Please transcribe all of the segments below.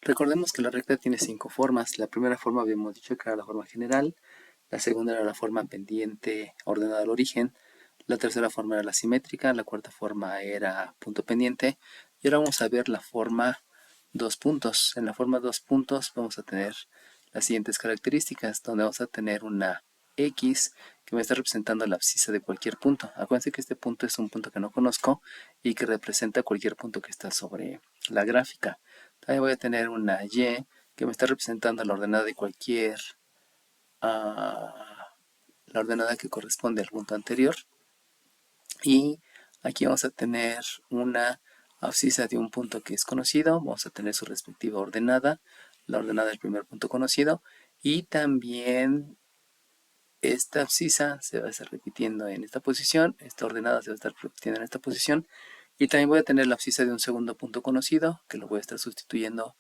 Recordemos que la recta tiene 5 formas. La primera forma habíamos dicho que era la forma general, la segunda era la forma pendiente ordenada al origen, la tercera forma era la simétrica, la cuarta forma era punto pendiente y ahora vamos a ver la forma dos puntos. En la forma dos puntos vamos a tener las siguientes características, donde vamos a tener una X que me está representando la abscisa de cualquier punto. Acuérdense que este punto es un punto que no conozco y que representa cualquier punto que está sobre la gráfica. También voy a tener una Y que me está representando la ordenada de cualquier, la ordenada que corresponde al punto anterior. Y aquí vamos a tener una abscisa de un punto que es conocido, vamos a tener su respectiva ordenada, la ordenada del primer punto conocido, y también esta abscisa se va a estar repitiendo en esta posición, esta ordenada se va a estar repitiendo en esta posición, y también voy a tener la abscisa de un segundo punto conocido, que lo voy a estar sustituyendo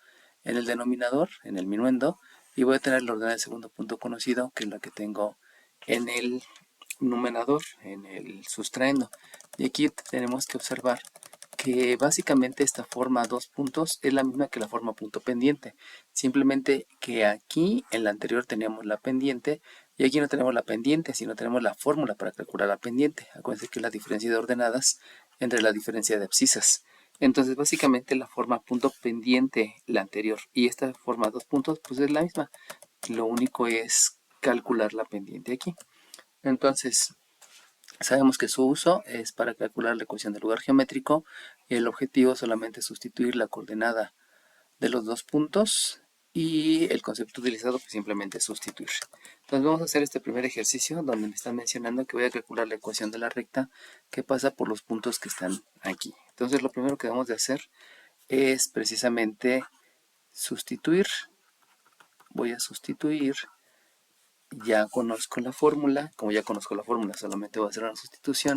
en el denominador, en el minuendo, y voy a tener la ordenada del segundo punto conocido, que es la que tengo en el numerador, en el sustraendo. Y aquí tenemos que observar que básicamente esta forma dos puntos es la misma que la forma punto pendiente. Simplemente que aquí en la anterior teníamos la pendiente y aquí no tenemos la pendiente, sino tenemos la fórmula para calcular la pendiente. Acuérdense que es la diferencia de ordenadas entre la diferencia de abscisas. Entonces básicamente la forma punto pendiente, la anterior, y esta forma dos puntos, pues es la misma. Lo único es calcular la pendiente aquí. Entonces, sabemos que su uso es para calcular la ecuación del lugar geométrico y el objetivo solamente es sustituir la coordenada de los dos puntos y el concepto utilizado pues simplemente es sustituir. Entonces vamos a hacer este primer ejercicio donde me están mencionando que voy a calcular la ecuación de la recta que pasa por los puntos que están aquí. Entonces lo primero que debemos de hacer es precisamente sustituir. Voy a sustituir. Ya conozco la fórmula, como ya conozco la fórmula solamente voy a hacer una sustitución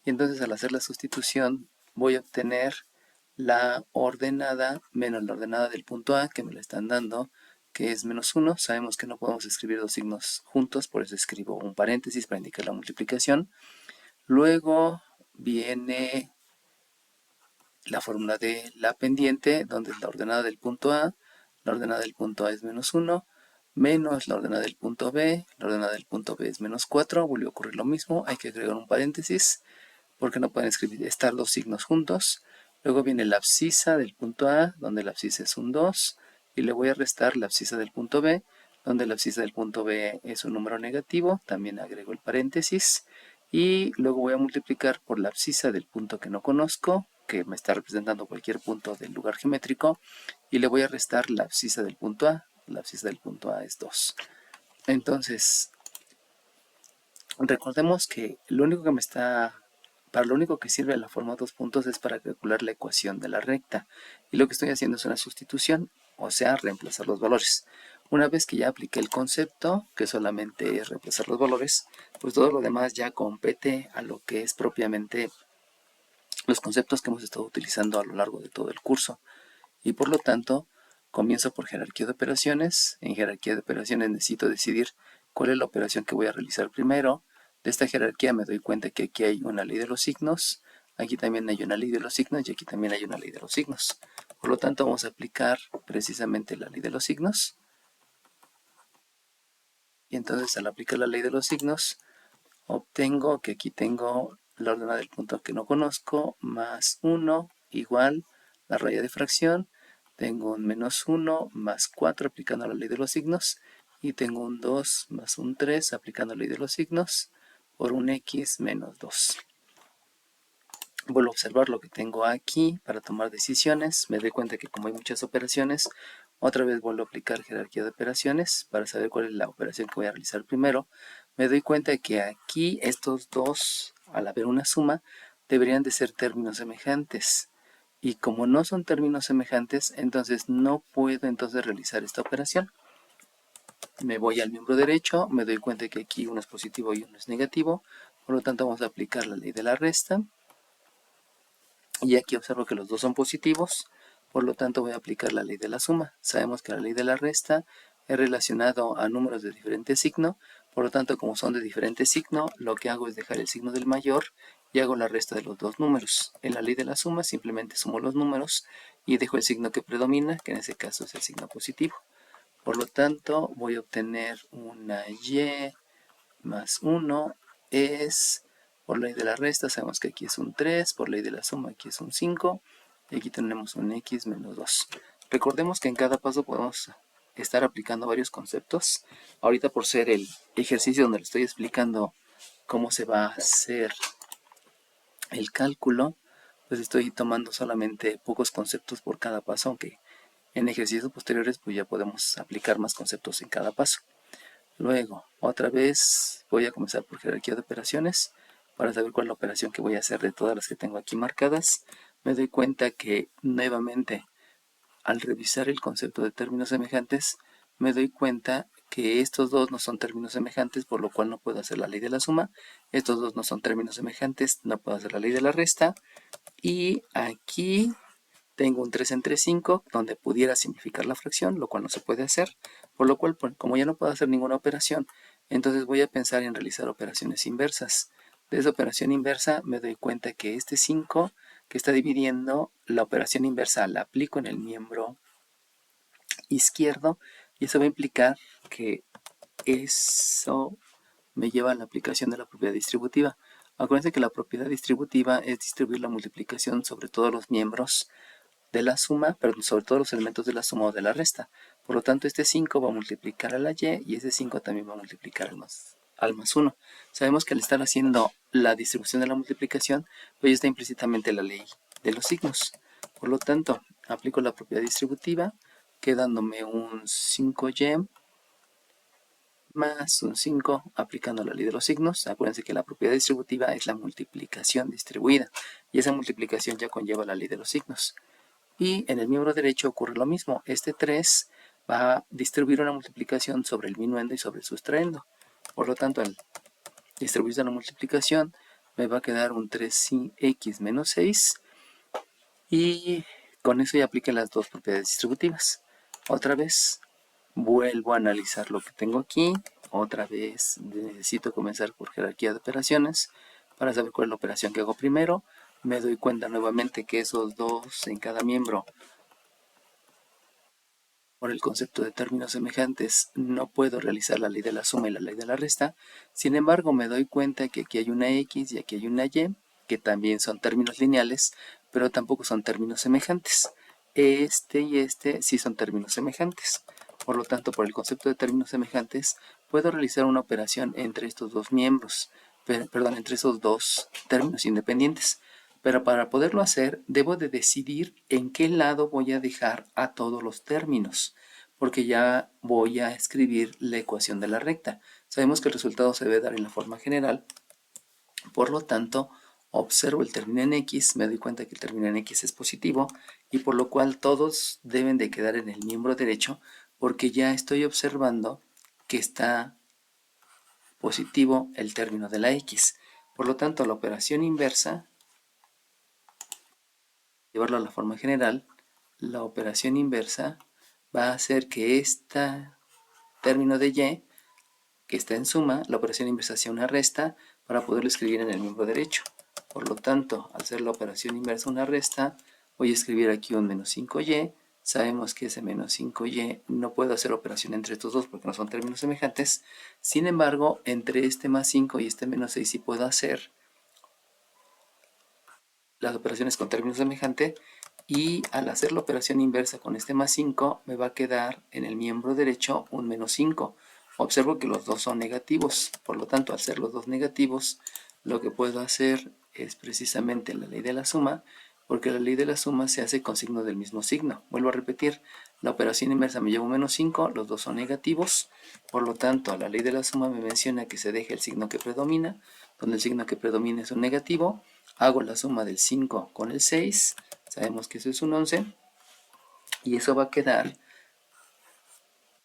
y entonces al hacer la sustitución voy a obtener la ordenada menos la ordenada del punto A que me la están dando, que es menos 1. Sabemos que no podemos escribir dos signos juntos, por eso escribo un paréntesis para indicar la multiplicación. Luego viene la fórmula de la pendiente, donde es la ordenada del punto A, la ordenada del punto A es menos 1, menos la ordenada del punto B, la ordenada del punto B es menos 4, volvió a ocurrir lo mismo, hay que agregar un paréntesis, porque no pueden estar dos signos juntos. Luego viene la abscisa del punto A, donde la abscisa es un 2, y le voy a restar la abscisa del punto B, donde la abscisa del punto B es un número negativo, también agrego el paréntesis, y luego voy a multiplicar por la abscisa del punto que no conozco, que me está representando cualquier punto del lugar geométrico, y le voy a restar la abscisa del punto A, la abscisa del punto A es 2. Entonces, recordemos que para lo único que sirve la forma dos puntos es para calcular la ecuación de la recta. Y lo que estoy haciendo es una sustitución, o sea, reemplazar los valores. Una vez que ya apliqué el concepto, que solamente es reemplazar los valores, pues todo lo demás ya compete a lo que es propiamente los conceptos que hemos estado utilizando a lo largo de todo el curso. Y por lo tanto, comienzo por jerarquía de operaciones. En jerarquía de operaciones necesito decidir cuál es la operación que voy a realizar primero. De esta jerarquía me doy cuenta que aquí hay una ley de los signos, aquí también hay una ley de los signos y aquí también hay una ley de los signos. Por lo tanto, vamos a aplicar precisamente la ley de los signos. Y entonces, al aplicar la ley de los signos, obtengo que aquí tengo la ordenada del punto que no conozco, más 1 igual la raya de fracción. Tengo un menos 1 más 4 aplicando la ley de los signos. Y tengo un 2 más un 3 aplicando la ley de los signos por un x menos 2. Vuelvo a observar lo que tengo aquí para tomar decisiones. Me doy cuenta que como hay muchas operaciones, otra vez vuelvo a aplicar jerarquía de operaciones para saber cuál es la operación que voy a realizar primero. Me doy cuenta que aquí estos dos, al haber una suma, deberían de ser términos semejantes. Y como no son términos semejantes, entonces no puedo realizar esta operación. Me voy al miembro derecho, me doy cuenta que aquí uno es positivo y uno es negativo. Por lo tanto, vamos a aplicar la ley de la resta. Y aquí observo que los dos son positivos, por lo tanto voy a aplicar la ley de la suma. Sabemos que la ley de la resta es relacionado a números de diferente signo, por lo tanto como son de diferente signo, lo que hago es dejar el signo del mayor y hago la resta de los dos números. En la ley de la suma simplemente sumo los números y dejo el signo que predomina, que en ese caso es el signo positivo. Por lo tanto, voy a obtener una y más 1 es, por ley de la resta, sabemos que aquí es un 3, por ley de la suma aquí es un 5, y aquí tenemos un x menos 2. Recordemos que en cada paso podemos estar aplicando varios conceptos. Ahorita, por ser el ejercicio donde le estoy explicando cómo se va a hacer el cálculo, pues estoy tomando solamente pocos conceptos por cada paso, aunque en ejercicios posteriores pues ya podemos aplicar más conceptos en cada paso. Luego, otra vez voy a comenzar por jerarquía de operaciones para saber cuál es la operación que voy a hacer de todas las que tengo aquí marcadas. Me doy cuenta que nuevamente, al revisar el concepto de términos semejantes, me doy cuenta que estos dos no son términos semejantes, por lo cual no puedo hacer la ley de la suma. Estos dos no son términos semejantes, no puedo hacer la ley de la resta. Y aquí tengo un 3 entre 5, donde pudiera simplificar la fracción, lo cual no se puede hacer. Por lo cual, como ya no puedo hacer ninguna operación, entonces voy a pensar en realizar operaciones inversas. De esa operación inversa me doy cuenta que este 5 que está dividiendo, la operación inversa la aplico en el miembro izquierdo, y eso va a implicar que eso me lleva a la aplicación de la propiedad distributiva. Acuérdense que la propiedad distributiva es distribuir la multiplicación sobre todos los miembros de la suma, pero sobre todos los elementos de la suma o de la resta. Por lo tanto, este 5 va a multiplicar a la y ese 5 también va a multiplicar al más 1. Sabemos que al estar haciendo la distribución de la multiplicación, pues ya está implícitamente la ley de los signos. Por lo tanto, aplico la propiedad distributiva, quedándome un 5y más un 5 aplicando la ley de los signos. Acuérdense que la propiedad distributiva es la multiplicación distribuida, y esa multiplicación ya conlleva la ley de los signos. Y en el miembro derecho ocurre lo mismo. Este 3 va a distribuir una multiplicación sobre el minuendo y sobre el sustraendo. Por lo tanto, al distribuirse la multiplicación, me va a quedar un 3x menos 6. Y con eso ya apliqué las dos propiedades distributivas. Otra vez, vuelvo a analizar lo que tengo aquí. Otra vez necesito comenzar por jerarquía de operaciones para saber cuál es la operación que hago primero. Me doy cuenta nuevamente que esos dos en cada miembro, por el concepto de términos semejantes, no puedo realizar la ley de la suma y la ley de la resta. Sin embargo, me doy cuenta que aquí hay una x y aquí hay una y, que también son términos lineales, pero tampoco son términos semejantes. Este y este sí son términos semejantes. Por lo tanto, por el concepto de términos semejantes, puedo realizar una operación entre estos dos miembros, entre esos dos términos independientes. Pero para poderlo hacer, debo de decidir en qué lado voy a dejar a todos los términos, porque ya voy a escribir la ecuación de la recta. Sabemos que el resultado se debe dar en la forma general, por lo tanto, observo el término en x, me doy cuenta que el término en x es positivo, y por lo cual todos deben de quedar en el miembro derecho, porque ya estoy observando que está positivo el término de la x. Por lo tanto, la operación inversa, llevarlo a la forma general, la operación inversa va a hacer que este término de y, que está en suma, la operación inversa sea una resta para poderlo escribir en el miembro derecho. Por lo tanto, al hacer la operación inversa una resta, voy a escribir aquí un menos 5y. Sabemos que ese menos 5y no puedo hacer operación entre estos dos porque no son términos semejantes. Sin embargo, entre este más 5 y este menos 6 sí puedo hacer las operaciones con términos semejantes, y al hacer la operación inversa con este más 5 me va a quedar en el miembro derecho un menos 5. Observo que los dos son negativos, por lo tanto al ser los dos negativos lo que puedo hacer es precisamente la ley de la suma, porque la ley de la suma se hace con signo del mismo signo. Vuelvo a repetir, la operación inversa me lleva un menos 5, los dos son negativos, por lo tanto la ley de la suma me menciona que se deje el signo que predomina, donde el signo que predomina es un negativo. Hago la suma del 5 con el 6, sabemos que eso es un 11, y eso va a quedar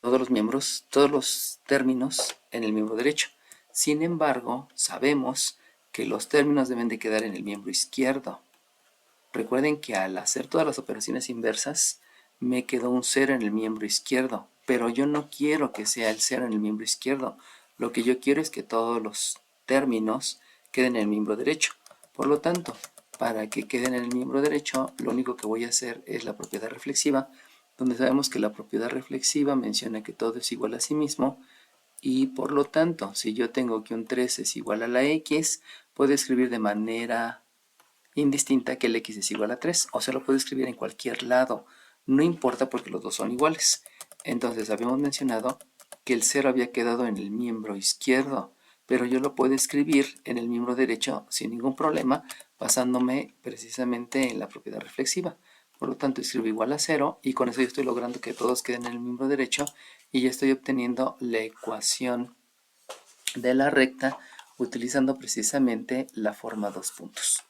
todos los miembros, todos los términos en el miembro derecho. Sin embargo, sabemos que los términos deben de quedar en el miembro izquierdo. Recuerden que al hacer todas las operaciones inversas, me quedó un 0 en el miembro izquierdo, pero yo no quiero que sea el 0 en el miembro izquierdo. Lo que yo quiero es que todos los términos queden en el miembro derecho. Por lo tanto, para que queden en el miembro derecho, lo único que voy a hacer es la propiedad reflexiva, donde sabemos que la propiedad reflexiva menciona que todo es igual a sí mismo, y por lo tanto, si yo tengo que un 3 es igual a la x, puedo escribir de manera indistinta que el x es igual a 3, o sea, lo puedo escribir en cualquier lado, no importa porque los dos son iguales. Entonces habíamos mencionado que el 0 había quedado en el miembro izquierdo, pero yo lo puedo escribir en el miembro derecho sin ningún problema, basándome precisamente en la propiedad reflexiva. Por lo tanto, escribo igual a 0 y con eso yo estoy logrando que todos queden en el miembro derecho y ya estoy obteniendo la ecuación de la recta utilizando precisamente la forma dos puntos.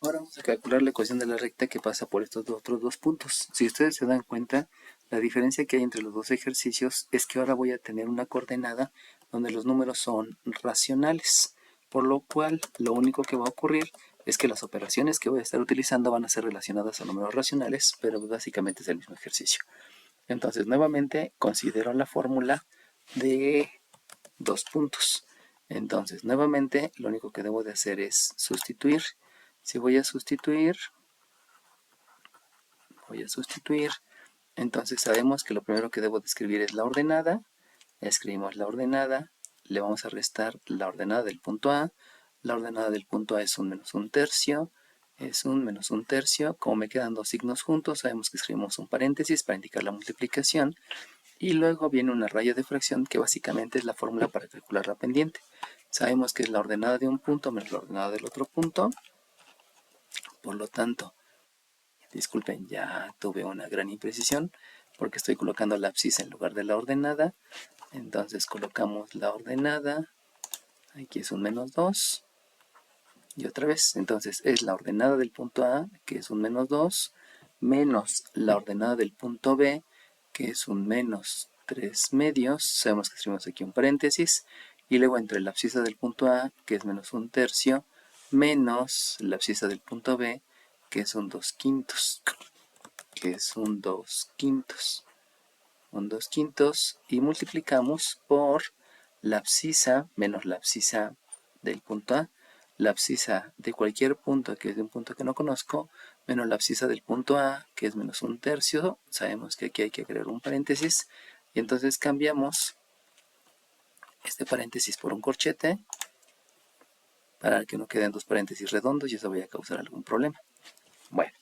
Ahora vamos a calcular la ecuación de la recta que pasa por estos otros dos puntos. Si ustedes se dan cuenta, la diferencia que hay entre los dos ejercicios es que ahora voy a tener una coordenada donde los números son racionales, por lo cual lo único que va a ocurrir es que las operaciones que voy a estar utilizando van a ser relacionadas a números racionales, pero básicamente es el mismo ejercicio. Entonces, nuevamente considero la fórmula de dos puntos. Entonces, nuevamente, lo único que debo de hacer es sustituir. Si voy a sustituir, entonces sabemos que lo primero que debo de escribir es la ordenada. Escribimos la ordenada, le vamos a restar la ordenada del punto A. La ordenada del punto A es un menos un tercio, es un menos un tercio. Como me quedan dos signos juntos, sabemos que escribimos un paréntesis para indicar la multiplicación. Y luego viene una raya de fracción que básicamente es la fórmula para calcular la pendiente. Sabemos que es la ordenada de un punto menos la ordenada del otro punto. Por lo tanto, disculpen, ya tuve una gran imprecisión porque estoy colocando la abscisa en lugar de la ordenada. Entonces colocamos la ordenada. Aquí es un menos 2. Y otra vez, entonces es la ordenada del punto A, que es un menos 2, menos la ordenada del punto B, que es un menos 3 medios. Sabemos que escribimos aquí un paréntesis. Y luego entre la abscisa del punto A, que es menos un tercio, menos la abscisa del punto B, que es un 2 quintos. Un 2 quintos. Y multiplicamos por la abscisa menos la abscisa del punto A. La abscisa de cualquier punto que es de un punto que no conozco, menos la abscisa del punto A, que es menos un tercio. Sabemos que aquí hay que agregar un paréntesis. Y entonces cambiamos este paréntesis por un corchete para que no queden dos paréntesis redondos y eso vaya a causar algún problema. Bueno,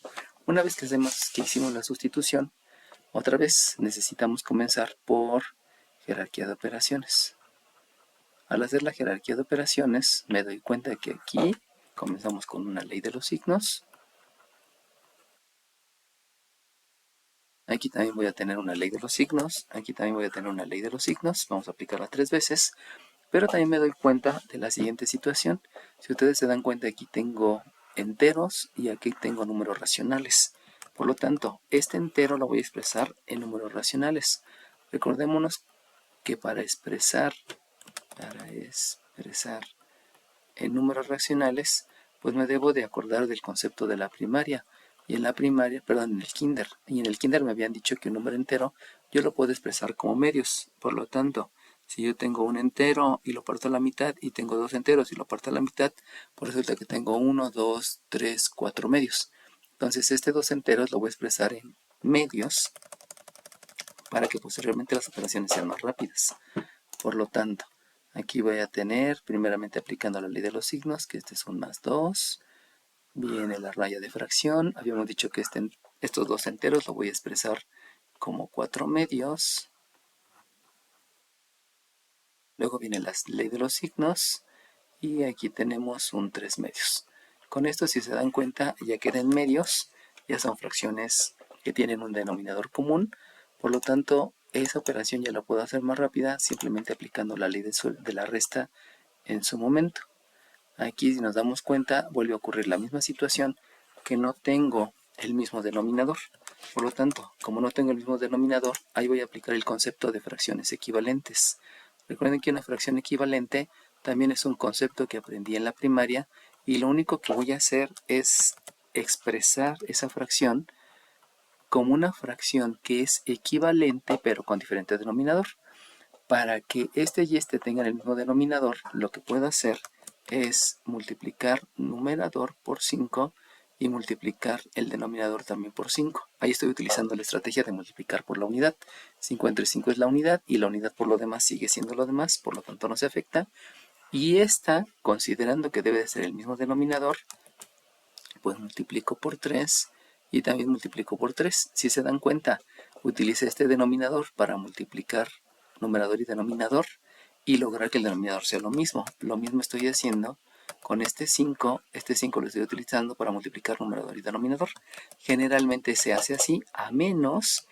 una vez que hicimos la sustitución, otra vez necesitamos comenzar por jerarquía de operaciones. Al hacer la jerarquía de operaciones, me doy cuenta de que aquí comenzamos con una ley de los signos. Aquí también voy a tener una ley de los signos. Aquí también voy a tener una ley de los signos. Vamos a aplicarla 3 veces. Pero también me doy cuenta de la siguiente situación. Si ustedes se dan cuenta, aquí tengo enteros y aquí tengo números racionales. Por lo tanto, este entero lo voy a expresar en números racionales. Recordémonos que para expresar en números racionales, pues me debo de acordar del concepto de la primaria. Y en la primaria, perdón, en el kinder. Y en el kinder me habían dicho que un número entero yo lo puedo expresar como medios. Por lo tanto, si yo tengo un entero y lo parto a la mitad y tengo dos enteros y lo parto a la mitad, pues resulta que tengo 1, 2, 3, 4 medios. Entonces este dos enteros lo voy a expresar en medios para que posteriormente las operaciones sean más rápidas. Por lo tanto, aquí voy a tener, primeramente aplicando la ley de los signos, que este es un más 2. Viene la raya de fracción. Habíamos dicho que estos dos enteros lo voy a expresar como 4 medios. Luego viene la ley de los signos. Y aquí tenemos un 3 medios. Con esto, si se dan cuenta, ya quedan medios. Ya son fracciones que tienen un denominador común. Por lo tanto, esa operación ya la puedo hacer más rápida simplemente aplicando la ley de la resta en su momento. Aquí, si nos damos cuenta, vuelve a ocurrir la misma situación, que no tengo el mismo denominador. Por lo tanto, como no tengo el mismo denominador, ahí voy a aplicar el concepto de fracciones equivalentes. Recuerden que una fracción equivalente también es un concepto que aprendí en la primaria y lo único que voy a hacer es expresar esa fracción como una fracción que es equivalente pero con diferente denominador. Para que este y este tengan el mismo denominador, lo que puedo hacer es multiplicar numerador por 5 y multiplicar el denominador también por 5. Ahí estoy utilizando la estrategia de multiplicar por la unidad. 5 entre 5 es la unidad y la unidad por lo demás sigue siendo lo demás, por lo tanto no se afecta. Y esta, considerando que debe de ser el mismo denominador, pues multiplico por 3 y también multiplico por 3. Si se dan cuenta, utilicé este denominador para multiplicar numerador y denominador y lograr que el denominador sea lo mismo. Lo mismo estoy haciendo con este 5 lo estoy utilizando para multiplicar numerador y denominador. Generalmente se hace así, a menos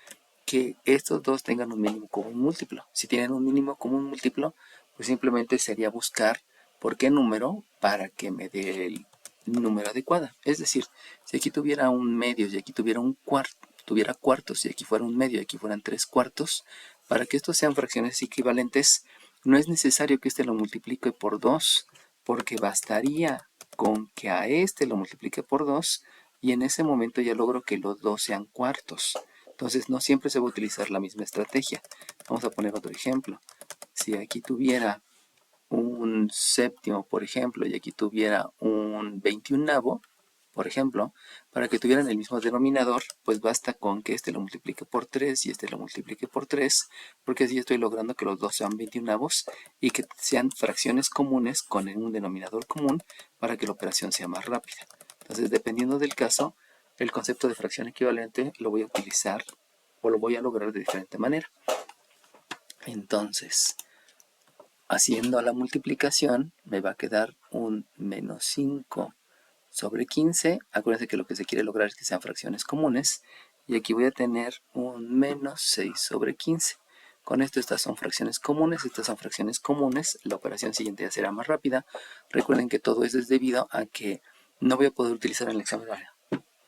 que estos dos tengan un mínimo común múltiplo. Si tienen un mínimo común múltiplo, pues simplemente sería buscar por qué número para que me dé el número adecuado. Es decir, si aquí tuviera un medio y aquí tuviera un cuarto, tuviera cuartos y aquí fuera un medio y aquí fueran 3 cuartos, para que estos sean fracciones equivalentes, no es necesario que este lo multiplique por 2, porque bastaría con que a este lo multiplique por 2 y en ese momento ya logro que los dos sean cuartos. Entonces no siempre se va a utilizar la misma estrategia. Vamos a poner otro ejemplo. Si aquí tuviera un séptimo, por ejemplo, y aquí tuviera un 21avo, por ejemplo, para que tuvieran el mismo denominador, pues basta con que este lo multiplique por 3 y este lo multiplique por 3, porque así estoy logrando que los dos sean 21avos y que sean fracciones comunes con un denominador común para que la operación sea más rápida. Entonces, dependiendo del caso, el concepto de fracción equivalente lo voy a utilizar o lo voy a lograr de diferente manera. Entonces, haciendo la multiplicación me va a quedar un menos 5 sobre 15. Acuérdense que lo que se quiere lograr es que sean fracciones comunes. Y aquí voy a tener un menos 6 sobre 15. Con esto estas son fracciones comunes, estas son fracciones comunes. La operación siguiente ya será más rápida. Recuerden que todo esto es debido a que no voy a poder utilizar el examen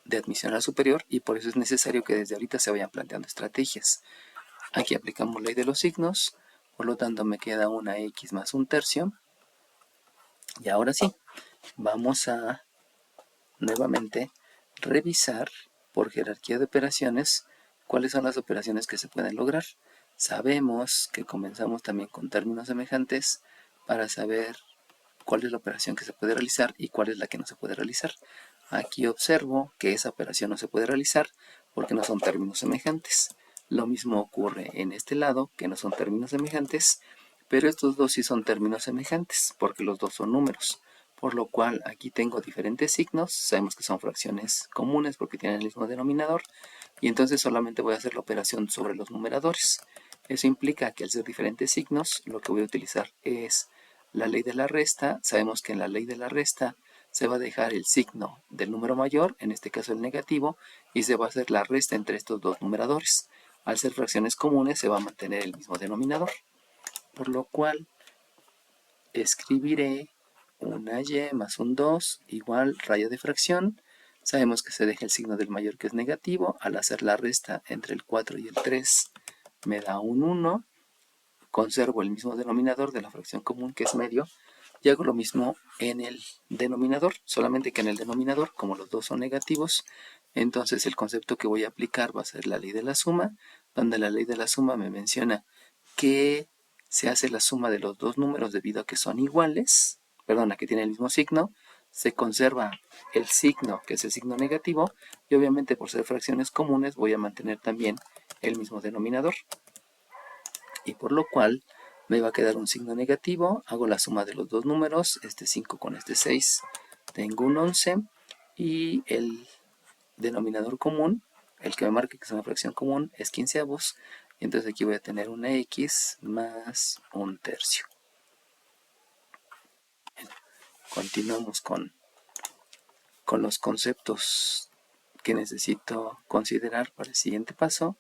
de admisión a la superior y por eso es necesario que desde ahorita se vayan planteando estrategias. Aquí aplicamos ley de los signos, por lo tanto me queda una x más un tercio. Y ahora sí, vamos a nuevamente revisar por jerarquía de operaciones cuáles son las operaciones que se pueden lograr. Sabemos que comenzamos también con términos semejantes para saber cuál es la operación que se puede realizar y cuál es la que no se puede realizar. Aquí observo que esa operación no se puede realizar porque no son términos semejantes. Lo mismo ocurre en este lado, que no son términos semejantes, pero estos dos sí son términos semejantes porque los dos son números. Por lo cual aquí tengo diferentes signos, sabemos que son fracciones comunes porque tienen el mismo denominador, y entonces solamente voy a hacer la operación sobre los numeradores. Eso implica que al ser diferentes signos, lo que voy a utilizar es la ley de la resta. Sabemos que en la ley de la resta se va a dejar el signo del número mayor, en este caso el negativo, y se va a hacer la resta entre estos dos numeradores. Al ser fracciones comunes se va a mantener el mismo denominador, por lo cual escribiré una y más un 2 igual raya de fracción. Sabemos que se deja el signo del mayor que es negativo. Al hacer la resta entre el 4 y el 3 me da un 1. Conservo el mismo denominador de la fracción común que es medio. Y hago lo mismo en el denominador, solamente que en el denominador, como los dos son negativos, entonces el concepto que voy a aplicar va a ser la ley de la suma, donde la ley de la suma me menciona que se hace la suma de los dos números debido a que son iguales, a que tienen el mismo signo, se conserva el signo, que es el signo negativo, y obviamente por ser fracciones comunes voy a mantener también el mismo denominador. Y por lo cual me va a quedar un signo negativo, hago la suma de los dos números, este 5 con este 6, tengo un 11, y el denominador común, el que me marque que es una fracción común, es 15avos, y entonces aquí voy a tener una x más un tercio. Continuamos con los conceptos que necesito considerar para el siguiente paso,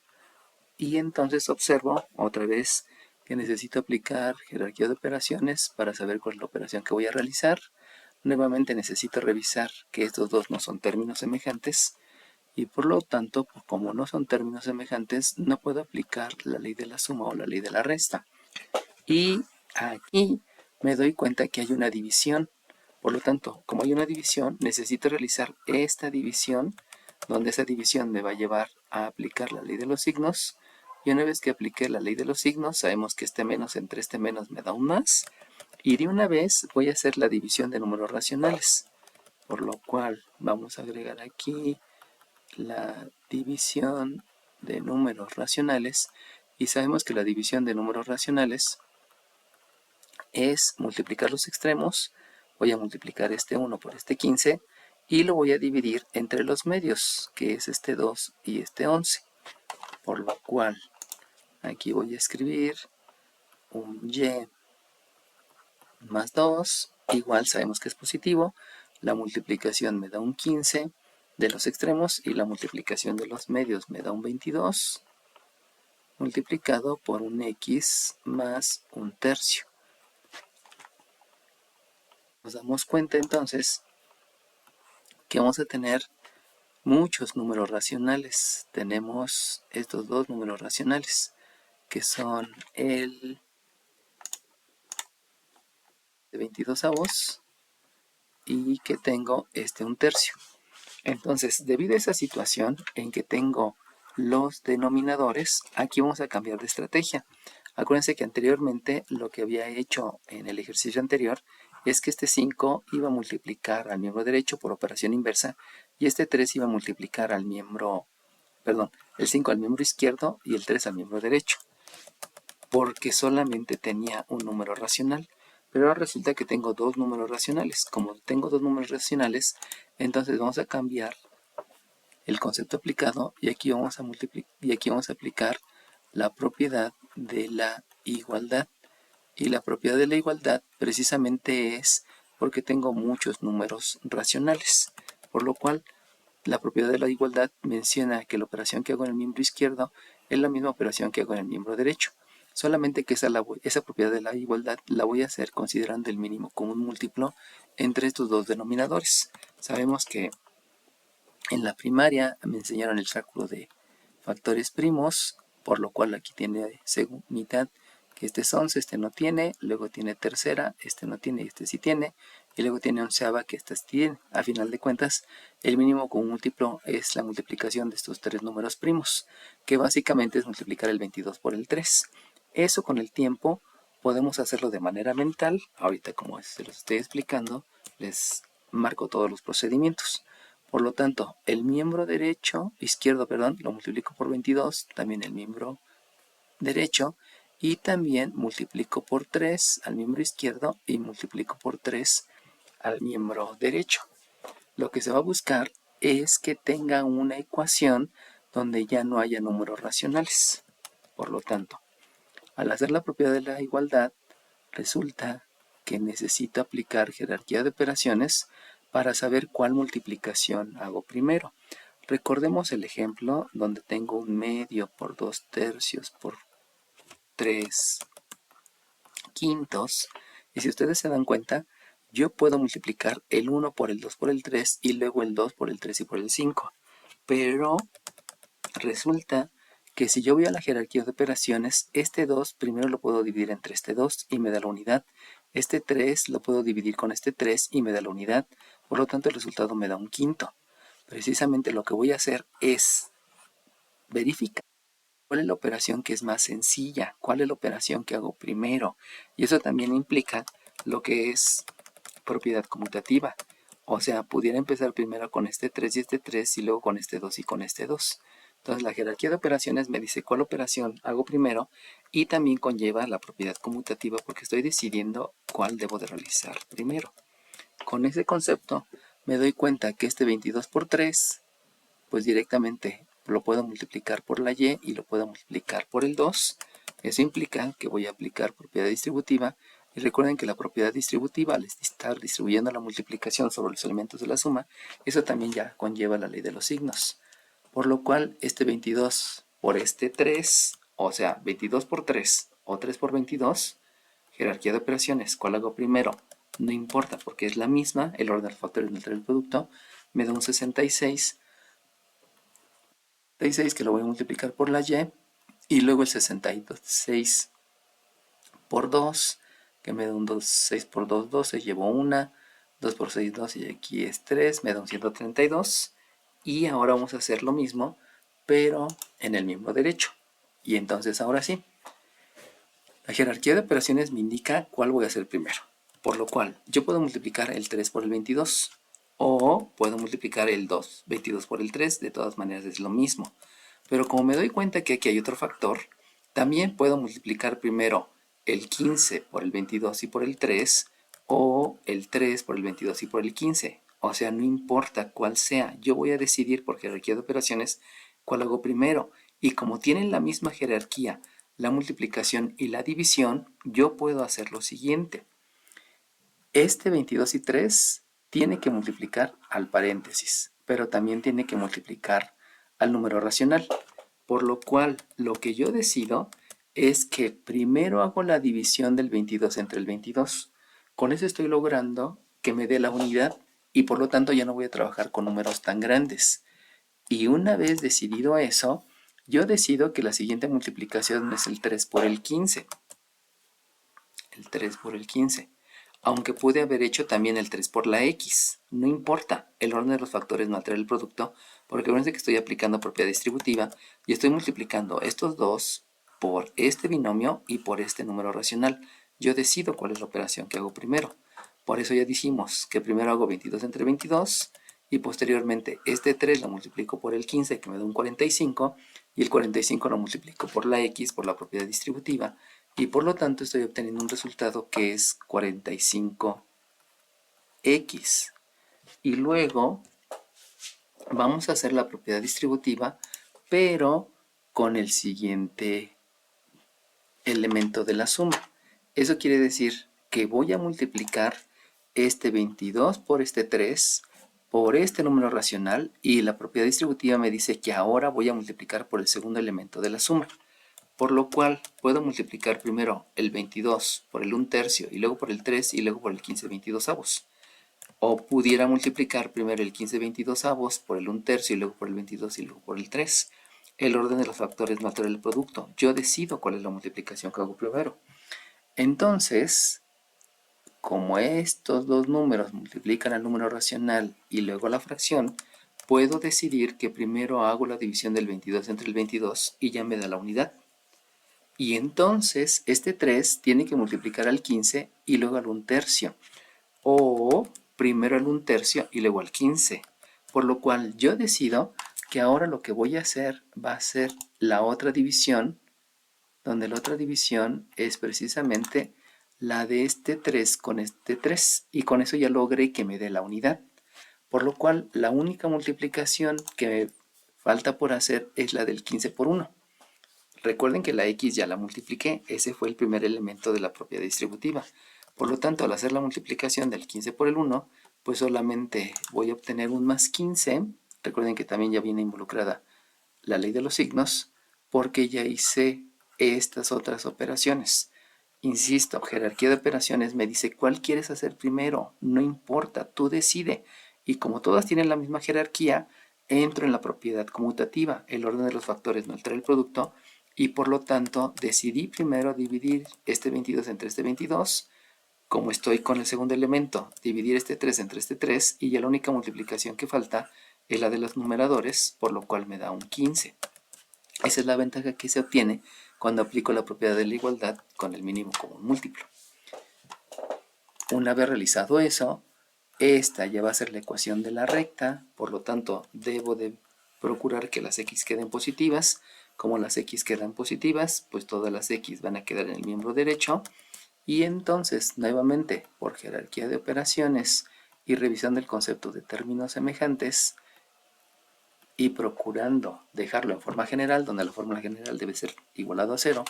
y entonces observo otra vez que necesito aplicar jerarquía de operaciones para saber cuál es la operación que voy a realizar. Nuevamente necesito revisar que estos dos no son términos semejantes y por lo tanto, como no son términos semejantes, no puedo aplicar la ley de la suma o la ley de la resta. Y aquí me doy cuenta que hay una división. Por lo tanto, como hay una división, necesito realizar esta división, donde esa división me va a llevar a aplicar la ley de los signos. Y una vez que apliqué la ley de los signos, sabemos que este menos entre este menos me da un más. Y de una vez voy a hacer la división de números racionales, por lo cual vamos a agregar aquí la división de números racionales, y sabemos que la división de números racionales es multiplicar los extremos. Voy a multiplicar este 1 por este 15 y lo voy a dividir entre los medios, que es este 2 y este 11, por lo cual aquí voy a escribir un y más 2, igual sabemos que es positivo, la multiplicación me da un 15 de los extremos y la multiplicación de los medios me da un 22, multiplicado por un x más un tercio. Nos damos cuenta entonces que vamos a tener muchos números racionales. Tenemos estos dos números racionales, que son el de 22avos y que tengo un tercio. Entonces, debido a esa situación en que tengo los denominadores, aquí vamos a cambiar de estrategia. Acuérdense que anteriormente lo que había hecho en el ejercicio anterior es que este 5 iba a multiplicar al miembro derecho por operación inversa y este 3 iba a multiplicar al miembro, perdón, el 5 al miembro izquierdo y el 3 al miembro derecho, porque solamente tenía un número racional. Pero ahora resulta que tengo dos números racionales. Como tengo dos números racionales, entonces vamos a cambiar el concepto aplicado y aquí vamos a aplicar la propiedad de la igualdad. Y la propiedad de la igualdad precisamente es porque tengo muchos números racionales, por lo cual la propiedad de la igualdad menciona que la operación que hago en el miembro izquierdo es la misma operación que hago en el miembro derecho, solamente que esa propiedad de la igualdad la voy a hacer considerando el mínimo común múltiplo entre estos dos denominadores. Sabemos que en la primaria me enseñaron el cálculo de factores primos, por lo cual aquí tiene mitad, que este es 11, este no tiene, luego tiene tercera, este no tiene y este sí tiene, y luego tiene onceava, que este sí tiene. A final de cuentas, el mínimo común múltiplo es la multiplicación de estos tres números primos, que básicamente es multiplicar el 22 por el 3. Eso con el tiempo podemos hacerlo de manera mental. Ahorita, como se los estoy explicando, les marco todos los procedimientos. Por lo tanto, el miembro izquierdo, lo multiplico por 22, también el miembro derecho, y también multiplico por 3 al miembro izquierdo y multiplico por 3 al miembro derecho. Lo que se va a buscar es que tenga una ecuación donde ya no haya números racionales. Por lo tanto, al hacer la propiedad de la igualdad, resulta que necesito aplicar jerarquía de operaciones para saber cuál multiplicación hago primero. Recordemos el ejemplo donde tengo un medio por 2 tercios por 3 quintos. Y si ustedes se dan cuenta, yo puedo multiplicar el 1 por el 2 por el 3 y luego el 2 por el 3 y por el 5. Pero resulta que si yo voy a la jerarquía de operaciones, este 2 primero lo puedo dividir entre este 2 y me da la unidad. Este 3 lo puedo dividir con este 3 y me da la unidad. Por lo tanto, el resultado me da un quinto. Precisamente lo que voy a hacer es verificar cuál es la operación que es más sencilla, cuál es la operación que hago primero. Y eso también implica lo que es propiedad conmutativa. O sea, pudiera empezar primero con este 3 y este 3 y luego con este 2 y con este 2. Entonces la jerarquía de operaciones me dice cuál operación hago primero y también conlleva la propiedad conmutativa porque estoy decidiendo cuál debo de realizar primero. Con ese concepto me doy cuenta que este 22 por 3, pues directamente lo puedo multiplicar por la y lo puedo multiplicar por el 2. Eso implica que voy a aplicar propiedad distributiva. Y recuerden que la propiedad distributiva, al estar distribuyendo la multiplicación sobre los elementos de la suma, eso también ya conlleva la ley de los signos. Por lo cual, este 22 por este 3, o sea, 22 por 3 o 3 por 22, jerarquía de operaciones, ¿cuál hago primero? No importa porque es la misma, el orden de los factores entre el producto, me da un 66 que lo voy a multiplicar por la y luego el 66 por 2, que me da un 6 por 2, 12, llevo una, 2 por 6, 2 y aquí es 3, me da un 132. Y ahora vamos a hacer lo mismo, pero en el miembro derecho. Y entonces ahora sí, la jerarquía de operaciones me indica cuál voy a hacer primero. Por lo cual, yo puedo multiplicar el 3 por el 22 o puedo multiplicar el 22 por el 3, de todas maneras es lo mismo. Pero como me doy cuenta que aquí hay otro factor, también puedo multiplicar primero el 15 por el 22 y por el 3 o el 3 por el 22 y por el 15. O sea, no importa cuál sea, yo voy a decidir por jerarquía de operaciones cuál hago primero. Y como tienen la misma jerarquía, la multiplicación y la división, yo puedo hacer lo siguiente. Este 22 y 3 tiene que multiplicar al paréntesis, pero también tiene que multiplicar al número racional. Por lo cual, lo que yo decido es que primero hago la división del 22 entre el 22. Con eso estoy logrando que me dé la unidad y por lo tanto ya no voy a trabajar con números tan grandes. Y una vez decidido eso, yo decido que la siguiente multiplicación es el 3 por el 15. El 3 por el 15. Aunque pude haber hecho también el 3 por la x. No importa, el orden de los factores no altera el producto, porque acuérdense que estoy aplicando propiedad distributiva y estoy multiplicando estos dos por este binomio y por este número racional. Yo decido cuál es la operación que hago primero. Por eso ya dijimos que primero hago 22 entre 22 y posteriormente este 3 lo multiplico por el 15 que me da un 45 y el 45 lo multiplico por la x por la propiedad distributiva y por lo tanto estoy obteniendo un resultado que es 45x. Y luego vamos a hacer la propiedad distributiva, pero con el siguiente elemento de la suma. Eso quiere decir que voy a multiplicar este 22 por este 3 por este número racional y la propiedad distributiva me dice que ahora voy a multiplicar por el segundo elemento de la suma. Por lo cual puedo multiplicar primero el 22 por el 1/3 y luego por el 3 y luego por el 15/22. O pudiera multiplicar primero el 15/22 por el 1/3 y luego por el 22 y luego por el 3. El orden de los factores no altera el producto. Yo decido cuál es la multiplicación que hago primero. Entonces, como estos dos números multiplican al número racional y luego la fracción, puedo decidir que primero hago la división del 22 entre el 22 y ya me da la unidad. Y entonces este 3 tiene que multiplicar al 15 y luego al 1/3. O primero al 1/3 y luego al 15. Por lo cual yo decido que ahora lo que voy a hacer va a ser la otra división, donde la otra división es precisamente la de este 3 con este 3. Y con eso ya logré que me dé la unidad. Por lo cual la única multiplicación que me falta por hacer es la del 15 por 1. Recuerden que la x ya la multipliqué, ese fue el primer elemento de la propiedad distributiva. Por lo tanto, al hacer la multiplicación del 15 por el 1, pues solamente voy a obtener un más 15. Recuerden que también ya viene involucrada la ley de los signos, porque ya hice estas otras operaciones. Insisto, jerarquía de operaciones me dice cuál quieres hacer primero, no importa, tú decide. Y como todas tienen la misma jerarquía, entro en la propiedad conmutativa, el orden de los factores no altera el producto, y por lo tanto decidí primero dividir este 22 entre este 22, como estoy con el segundo elemento, dividir este 3 entre este 3, y ya la única multiplicación que falta es la de los numeradores, por lo cual me da un 15. Esa es la ventaja que se obtiene cuando aplico la propiedad de la igualdad con el mínimo común múltiplo. Una vez realizado eso, esta ya va a ser la ecuación de la recta, por lo tanto debo de procurar que las x queden positivas. Como las x quedan positivas, pues todas las x van a quedar en el miembro derecho. Y entonces, nuevamente, por jerarquía de operaciones y revisión del concepto de términos semejantes, y procurando dejarlo en forma general, donde la fórmula general debe ser igualado a 0,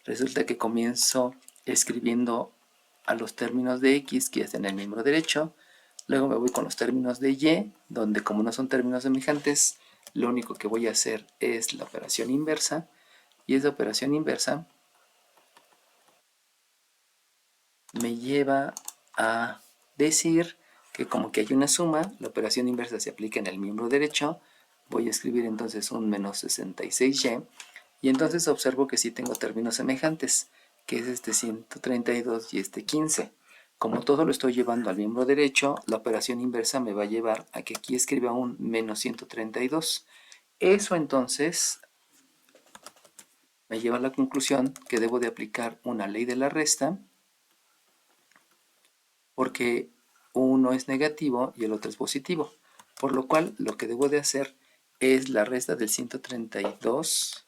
resulta que comienzo escribiendo a los términos de x que están en el miembro derecho, luego me voy con los términos de y, donde como no son términos semejantes, lo único que voy a hacer es la operación inversa, y esa operación inversa me lleva a decir que como que hay una suma, la operación inversa se aplica en el miembro derecho. Voy a escribir entonces un menos 66y, y entonces observo que sí tengo términos semejantes, que es este 132 y este 15. Como todo lo estoy llevando al miembro derecho, la operación inversa me va a llevar a que aquí escriba un menos 132. Eso entonces me lleva a la conclusión que debo de aplicar una ley de la resta, porque uno es negativo y el otro es positivo. Por lo cual lo que debo de hacer es la resta del 132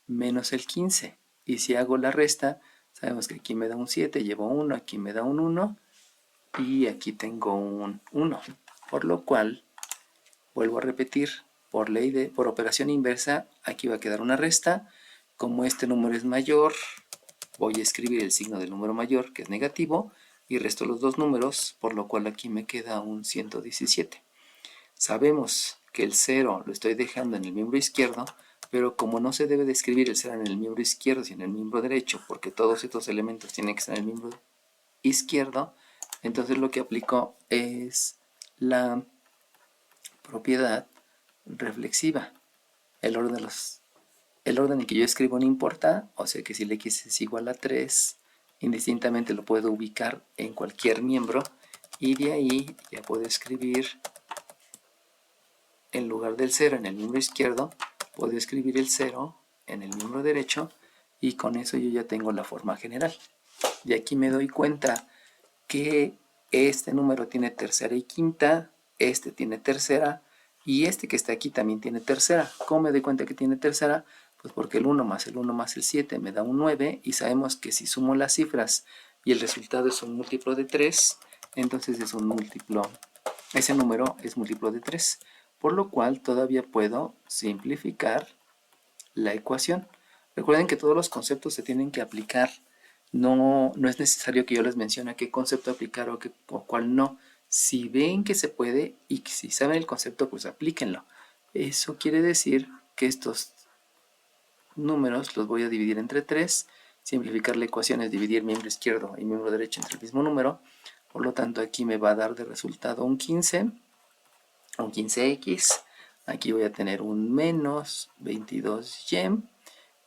menos el 15. Y si hago la resta, sabemos que aquí me da un 7, llevo 1, aquí me da un 1 y aquí tengo un 1. Por lo cual, vuelvo a repetir, por operación inversa, aquí va a quedar una resta. Como este número es mayor, voy a escribir el signo del número mayor, que es negativo, y resto los dos números, por lo cual aquí me queda un 117. Sabemos que el 0 lo estoy dejando en el miembro izquierdo, pero como no se debe de escribir el 0 en el miembro izquierdo, sino en el miembro derecho, porque todos estos elementos tienen que estar en el miembro izquierdo, entonces lo que aplico es la propiedad reflexiva. El orden en que yo escribo no importa, o sea que si el x es igual a 3, indistintamente lo puedo ubicar en cualquier miembro, y de ahí ya puedo escribir, en lugar del 0 en el miembro izquierdo, puedo escribir el 0 en el miembro derecho, y con eso yo ya tengo la forma general. Y aquí me doy cuenta que este número tiene tercera y quinta, este tiene tercera, y este que está aquí también tiene tercera. ¿Cómo me doy cuenta que tiene tercera? Pues porque el 1 más el 1 más el 7 me da un 9, y sabemos que si sumo las cifras y el resultado es un múltiplo de 3, entonces es un múltiplo, ese número es múltiplo de 3, por lo cual todavía puedo simplificar la ecuación. Recuerden que todos los conceptos se tienen que aplicar. No es necesario que yo les mencione qué concepto aplicar o cuál no. Si ven que se puede y que si saben el concepto, pues aplíquenlo. Eso quiere decir que estos números los voy a dividir entre 3. Simplificar la ecuación es dividir miembro izquierdo y miembro derecho entre el mismo número. Por lo tanto, aquí me va a dar de resultado un 15, un 15x. Aquí voy a tener un menos 22y.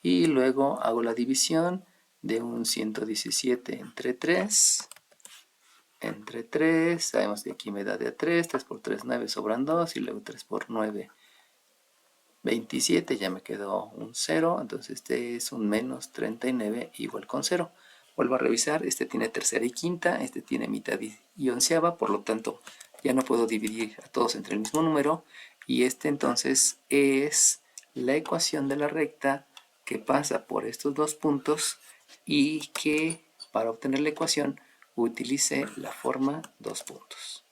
Y luego hago la división de un 117 entre 3. Entre 3, sabemos que aquí me da de a 3, 3 por 3, 9, sobran 2, y luego 3 por 9, 27, ya me quedó un 0, entonces este es un menos 39 igual con 0. Vuelvo a revisar, este tiene tercera y quinta, este tiene mitad y onceava, por lo tanto ya no puedo dividir a todos entre el mismo número, y este entonces es la ecuación de la recta que pasa por estos dos puntos y que para obtener la ecuación utilice la forma dos puntos.